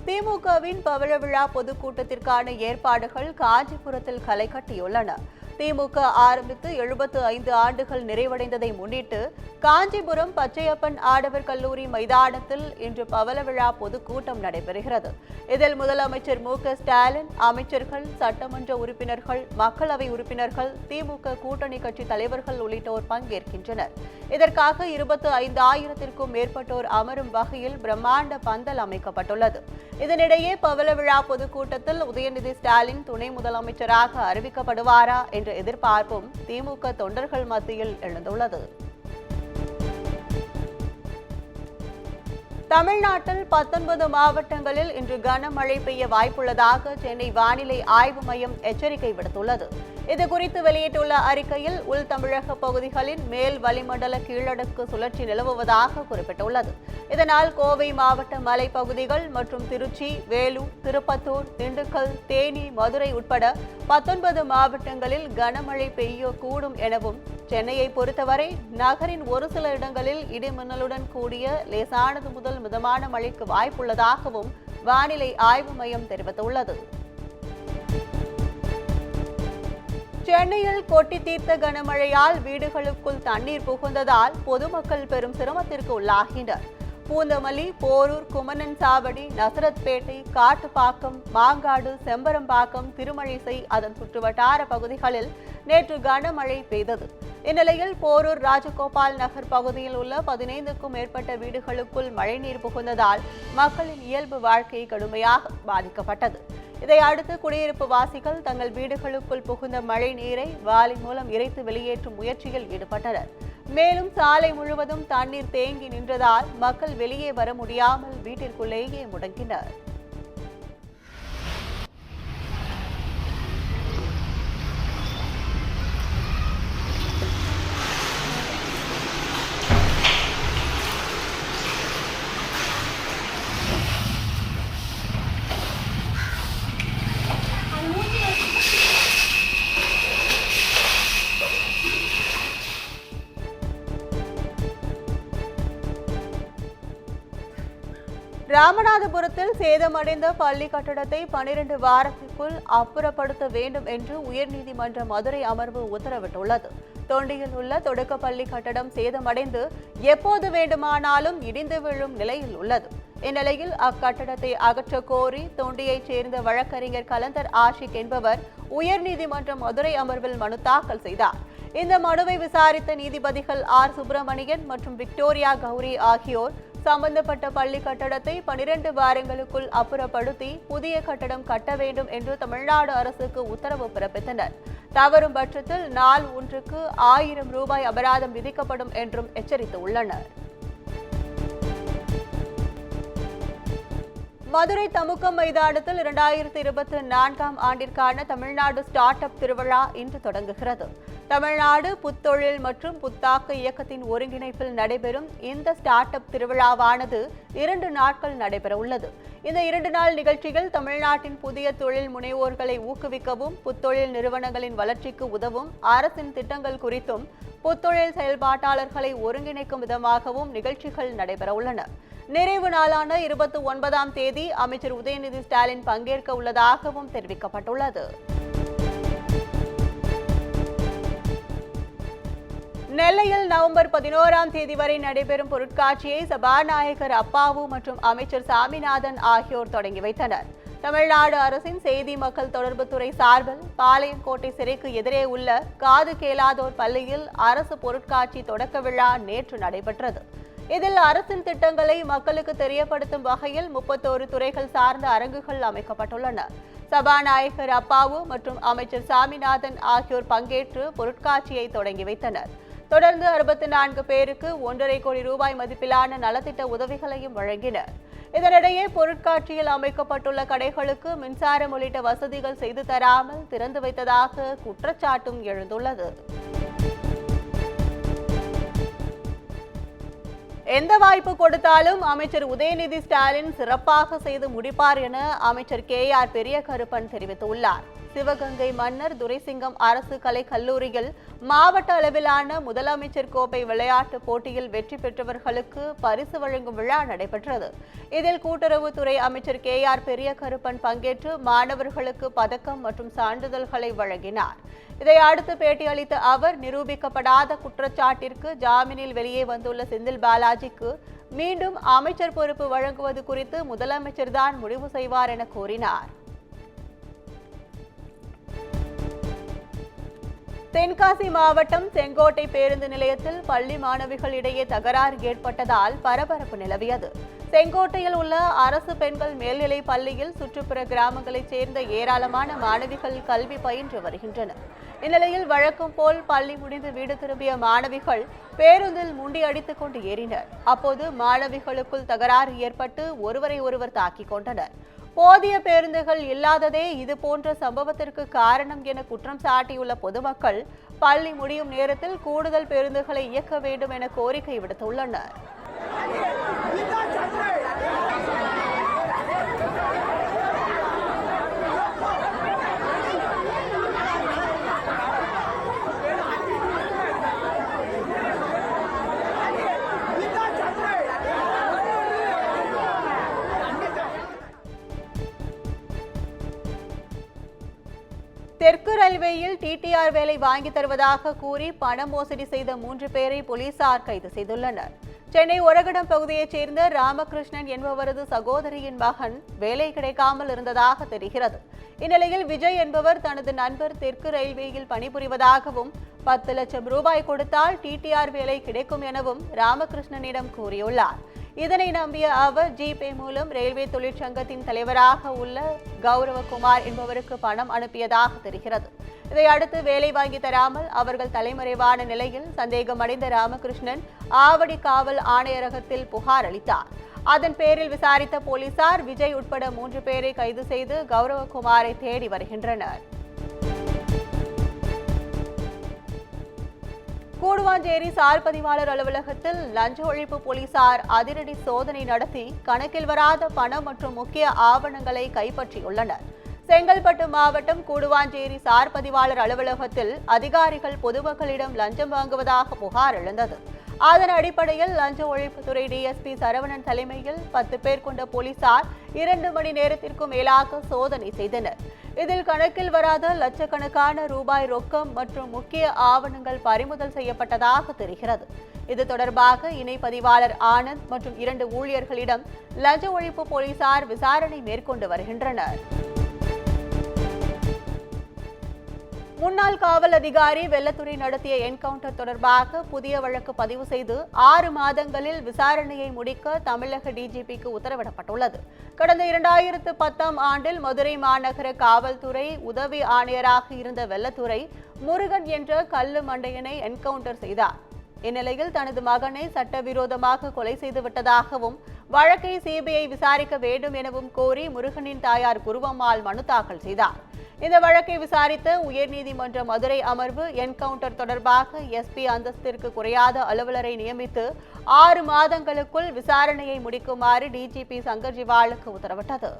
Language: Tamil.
திமுகவின் பவள விழா பொதுக்கூட்டத்திற்கான ஏற்பாடுகள் காஞ்சிபுரத்தில் களை கட்டியுள்ளன. திமுக ஆரம்பித்து 75 ஆண்டுகள் நிறைவடைந்ததை முன்னிட்டு காஞ்சிபுரம் பச்சையப்பன் ஆடவர் கல்லூரி மைதானத்தில் இன்று பவள விழா பொதுக்கூட்டம் நடைபெறுகிறது. இதில் முதலமைச்சர் மு.க.ஸ்டாலின், அமைச்சர்கள், சட்டமன்ற உறுப்பினர்கள், மக்களவை உறுப்பினர்கள், திமுக கூட்டணி கட்சி தலைவர்கள் உள்ளிட்டோர் பங்கேற்கின்றனர். இதற்காக 25,000க்கும் மேற்பட்டோர் அமரும் வகையில் பிரம்மாண்ட பந்தல் அமைக்கப்பட்டுள்ளது. இதனிடையே பவள விழா பொதுக்கூட்டத்தில் உதயநிதி ஸ்டாலின் துணை முதலமைச்சராக அறிவிக்கப்படுவாரா என்ற எதிர்பார்ப்பும் திமுக தொண்டர்கள் மத்தியில் எழுந்துள்ளது. தமிழ்நாட்டில் 19 மாவட்டங்களில் இன்று கனமழை பெய்ய வாய்ப்புள்ளதாக சென்னை வானிலை ஆய்வு மையம் எச்சரிக்கை விடுத்துள்ளது. இதுகுறித்து வெளியிட்டுள்ள அறிக்கையில் உள் தமிழக பகுதிகளின் மேல் வளிமண்டல கீழடுக்கு சுழற்சி நிலவுவதாக குறிப்பிட்டுள்ளது. இதனால் கோவை மாவட்ட மலைப்பகுதிகள் மற்றும் திருச்சி, வேலூர், திருப்பத்தூர், திண்டுக்கல், தேனி, மதுரை உட்பட 19 மாவட்டங்களில் கனமழை பெய்யக்கூடும் எனவும், சென்னையை பொறுத்தவரை நகரின் ஒரு சில இடங்களில் இடிமின்னலுடன் கூடிய லேசானது முதல் மிதமான மழைக்கு வாய்ப்புள்ளதாகவும் வானிலை ஆய்வு மையம் தெரிவித்துள்ளது. சென்னையில் கொட்டி தீர்த்த கனமழையால் வீடுகளுக்குள் தண்ணீர் புகுந்ததால் பொதுமக்கள் பெரும் சிரமத்திற்கு உள்ளாகினர். பூந்தமல்லி, போரூர், குமணன்சாவடி, நசரத்பேட்டை, காட்டுப்பாக்கம், மாங்காடு, செம்பரம்பாக்கம், திருமழிசை, அதன் சுற்றுவட்டார பகுதிகளில் நேற்று கனமழை பெய்தது. இந்நிலையில் போரூர் ராஜகோபால் நகர் பகுதியில் உள்ள 15க்கும் மேற்பட்ட வீடுகளுக்குள் மழைநீர் புகுந்ததால் மக்களின் இயல்பு வாழ்க்கை கடுமையாக பாதிக்கப்பட்டது. இதையடுத்து குடியிருப்பு வாசிகள் தங்கள் வீடுகளுக்குள் புகுந்த மழை நீரை வாளி மூலம் இறைத்து வெளியேற்றும் முயற்சியில் ஈடுபட்டனர். மேலும் சாலை முழுவதும் தண்ணீர் தேங்கி நின்றதால் மக்கள் வெளியே வர முடியாமல் வீட்டிற்குள்ளேயே முடங்கினர். ராமநாதபுரத்தில் சேதமடைந்த பள்ளி கட்டடத்தை 12 வாரத்திற்குள் அப்புறப்படுத்த வேண்டும் என்று உயர்நீதிமன்ற மதுரை அமர்வு உத்தரவிட்டுள்ளது. தொண்டியில் உள்ள தொடக்கப்பள்ளி கட்டடம் சேதமடைந்து எப்போது வேண்டுமானாலும் இடிந்து விழும் நிலையில் உள்ளது. இந்நிலையில் அக்கட்டடத்தை அகற்ற கோரி தொண்டியைச் சேர்ந்த வழக்கறிஞர் கலந்தர் ஆஷிக் என்பவர் உயர்நீதிமன்ற மதுரை அமர்வில் மனு தாக்கல் செய்தார். இந்த மனுவை விசாரித்த நீதிபதிகள் ஆர். சுப்பிரமணியன் மற்றும் விக்டோரியா கௌரி ஆகியோர் சம்பந்தப்பட்ட பள்ளி கட்டடத்தை 12 வாரங்களுக்குள் அப்புறப்படுத்தி புதிய கட்டடம் கட்ட வேண்டும் என்று தமிழ்நாடு அரசுக்கு உத்தரவு பிறப்பித்தனர். தவறும் பட்சத்தில் நாள் ஒன்றுக்கு 1000 ரூபாய் அபராதம் விதிக்கப்படும் என்றும் எச்சரித்துள்ளனர். மதுரை தமுக்கம் மைதானத்தில் 2024ஆம் ஆண்டிற்கான தமிழ்நாடு ஸ்டார்ட் அப் திருவிழா இன்று தொடங்குகிறது. தமிழ்நாடு புத்தொழில் மற்றும் புத்தாக்க இயக்கத்தின் ஒருங்கிணைப்பில் நடைபெறும் இந்த ஸ்டார்ட் அப் திருவிழாவானது 2 நாட்கள் நடைபெறவுள்ளது. இந்த 2 நாள் நிகழ்ச்சியில் தமிழ்நாட்டின் புதிய தொழில் முனைவோர்களை ஊக்குவிக்கவும், புத்தொழில் நிறுவனங்களின் வளர்ச்சிக்கு உதவும் அரசின் திட்டங்கள் குறித்தும், புத்தொழில் செயல்பாட்டாளர்களை ஒருங்கிணைக்கும் விதமாகவும் நிகழ்ச்சிகள் நடைபெறவுள்ளன. நிறைவு நாளான 29ஆம் தேதி அமைச்சர் உதயநிதி ஸ்டாலின் பங்கேற்க உள்ளதாகவும் தெரிவிக்கப்பட்டுள்ளது. நெல்லையில் நவம்பர் 11ஆம் தேதி வரை நடைபெறும் பொருட்காட்சியை சபாநாயகர் அப்பாவு மற்றும் அமைச்சர் சாமிநாதன் ஆகியோர் தொடங்கி வைத்தனர். தமிழ்நாடு அரசின் செய்தி மக்கள் தொடர்புத்துறை சார்பில் பாளையங்கோட்டை சிறைக்கு எதிரே உள்ள காது கேளாதோர் பள்ளியில் அரசு பொருட்காட்சி தொடக்க விழா நேற்று நடைபெற்றது. இதில் அரசின் திட்டங்களை மக்களுக்கு தெரியப்படுத்தும் வகையில் 31 துறைகள் சார்ந்த அரங்குகள் அமைக்கப்பட்டுள்ளன. சபாநாயகர் அப்பாவு மற்றும் அமைச்சர் சாமிநாதன் ஆகியோர் பங்கேற்று பொருட்காட்சியை தொடங்கி வைத்தனர். தொடர்ந்து 64 பேருக்கு 1.5 கோடி ரூபாய் மதிப்பிலான நலத்திட்ட உதவிகளையும் வழங்கினர். இதனிடையே பொருட்காட்சியில் அமைக்கப்பட்டுள்ள கடைகளுக்கு மின்சாரம் உள்ளிட்ட வசதிகள் செய்து தராமல் திறந்து வைத்ததாக குற்றச்சாட்டும் எழுந்துள்ளது. எந்த வாய்ப்பு கொடுத்தாலும் அமைச்சர் உதயநிதி ஸ்டாலின் சிறப்பாக செய்து முடிப்பார் என அமைச்சர் KR பெரிய கருப்பன் தெரிவித்துள்ளார். சிவகங்கை மன்னர் துரைசிங்கம் அரசு கலை கல்லூரியில் மாவட்ட அளவிலான முதலமைச்சர் கோப்பை விளையாட்டுப் போட்டியில் வெற்றி பெற்றவர்களுக்கு பரிசு வழங்கும் விழா நடைபெற்றது. இதில் கூட்டுறவுத்துறை அமைச்சர் KR பெரிய கருப்பன் பங்கேற்று மாணவர்களுக்கு பதக்கம் மற்றும் சான்றிதழ்களை வழங்கினார். இதை அடுத்து பேட்டியளித்த அவர், நிரூபிக்கப்படாத குற்றச்சாட்டிற்கு ஜாமீனில் வெளியே வந்துள்ள செந்தில் பாலாஜிக்கு மீண்டும் அமைச்சர் பொறுப்பு வழங்குவது குறித்து முதலமைச்சர்தான் முடிவு செய்வார் என கூறினார். தென்காசி மாவட்டம் செங்கோட்டை பேருந்து நிலையத்தில் பள்ளி மாணவிகளிடையே தகராறு ஏற்பட்டதால் பரபரப்பு நிலவியது. செங்கோட்டையில் உள்ள அரசு பெண்கள் மேல்நிலைப் பள்ளியில் சுற்றுப்புற கிராமங்களைச் சேர்ந்த ஏராளமான மாணவிகள் கல்வி பயின்று வருகின்றனர். இந்நிலையில் வழக்கம் போல் பள்ளி முடிந்து வீடு திரும்பிய மாணவிகள் பேருந்தில் முண்டி அடித்துக் கொண்டு ஏறினர். அப்போது மாணவிகளுக்குள் தகராறு ஏற்பட்டு ஒருவரை ஒருவர் தாக்கிக் கொண்டனர். போதிய பேருந்துகள் இல்லாததே இதுபோன்ற சம்பவத்திற்கு காரணம் என குற்றம் சாட்டியுள்ள பொதுமக்கள் பள்ளி முடியும் நேரத்தில் கூடுதல் பேருந்துகளை இயக்க வேண்டும் என கோரிக்கை விடுத்துள்ளனர். தெற்கு ரயில்வேயில் TTR வேலை வாங்கி தருவதாக கூறி பண மோசடி செய்த 3 பேரை போலீசார் கைது செய்துள்ளனர். சென்னை ஒரகடம் பகுதியைச் சேர்ந்த ராமகிருஷ்ணன் என்பவரது சகோதரியின் மகன் வேலை கிடைக்காமல் இருந்ததாக தெரிகிறது. இந்நிலையில் விஜய் என்பவர் தனது நண்பர் தெற்கு ரயில்வேயில் பணிபுரிவதாகவும் 10 லட்சம் ரூபாய் கொடுத்தால் TTR வேலை கிடைக்கும் எனவும் ராமகிருஷ்ணனிடம் கூறியுள்ளார். இதனை நம்பிய அவர் ஜிபே மூலம் ரயில்வே தொழிற்சங்கத்தின் தலைவராக உள்ள கௌரவகுமார் என்பவருக்கு பணம் அனுப்பியதாக தெரிகிறது. இதையடுத்து வேலை வாங்கி தராமல் அவர்கள் தலைமறைவான நிலையில் சந்தேகமடைந்த ராமகிருஷ்ணன் ஆவடி காவல் ஆணையரகத்தில் புகார் அளித்தார். அதன் பேரில் விசாரித்த போலீசார் விஜய் உட்பட 3 பேரை கைது செய்து கௌரவகுமாரை தேடி வருகின்றனர். கூடுவாஞ்சேரி சார் பதிவாளர் அலுவலகத்தில் லஞ்ச ஒழிப்பு போலீசார் அதிரடி சோதனை நடத்தி கணக்கில் வராத பணம் மற்றும் முக்கிய ஆவணங்களை கைப்பற்றியுள்ளனர். செங்கல்பட்டு மாவட்டம் கூடுவாஞ்சேரி சார் பதிவாளர் அலுவலகத்தில் அதிகாரிகள் பொதுமக்களிடம் லஞ்சம் வாங்குவதாக புகார் எழுந்தது. அதன் அடிப்படையில் லஞ்ச ஒழிப்புத்துறை DSP சரவணன் தலைமையில் 10 பேர் கொண்ட போலீசார் 2 மணி நேரத்திற்கும் மேலாக சோதனை செய்தனர். இதில் கணக்கில் வராத லட்சக்கணக்கான ரூபாய் ரொக்கம் மற்றும் முக்கிய ஆவணங்கள் பறிமுதல் செய்யப்பட்டதாக தெரிகிறது. இது தொடர்பாக இணை பதிவாளர் ஆனந்த் மற்றும் 2 ஊழியர்களிடம் லஞ்ச ஒழிப்பு போலீசார் விசாரணை மேற்கொண்டு வருகின்றனர். முன்னாள் காவல் அதிகாரி வெள்ளத்துறை நடத்திய என்கவுண்டர் தொடர்பாக புதிய வழக்கு பதிவு செய்து 6 மாதங்களில் விசாரணையை முடிக்க தமிழக DGPக்கு உத்தரவிடப்பட்டுள்ளது. கடந்த 2010ஆம் ஆண்டில் மதுரை மாநகர காவல்துறை உதவி ஆணையராக இருந்த வெள்ளத்துறை முருகன் என்ற கள்ளு மண்டையனை என்கவுண்டர் செய்தார். இந்நிலையில் தனது மகனை சட்டவிரோதமாக கொலை செய்துவிட்டதாகவும் வழக்கை CBI விசாரிக்க வேண்டும் எனவும் கோரி முருகனின் தாயார் குருவம்மாள் மனு தாக்கல் செய்தார். இந்த வழக்கை விசாரித்த உயர்நீதிமன்ற மதுரை அமர்வு என்கவுண்டர் தொடர்பாக SP அந்தஸ்திற்கு குறையாத அலுவலரை நியமித்து 6 மாதங்களுக்குள் விசாரணையை முடிக்குமாறு DGP சங்கர் ஜிவாலுக்கு உத்தரவிட்டது.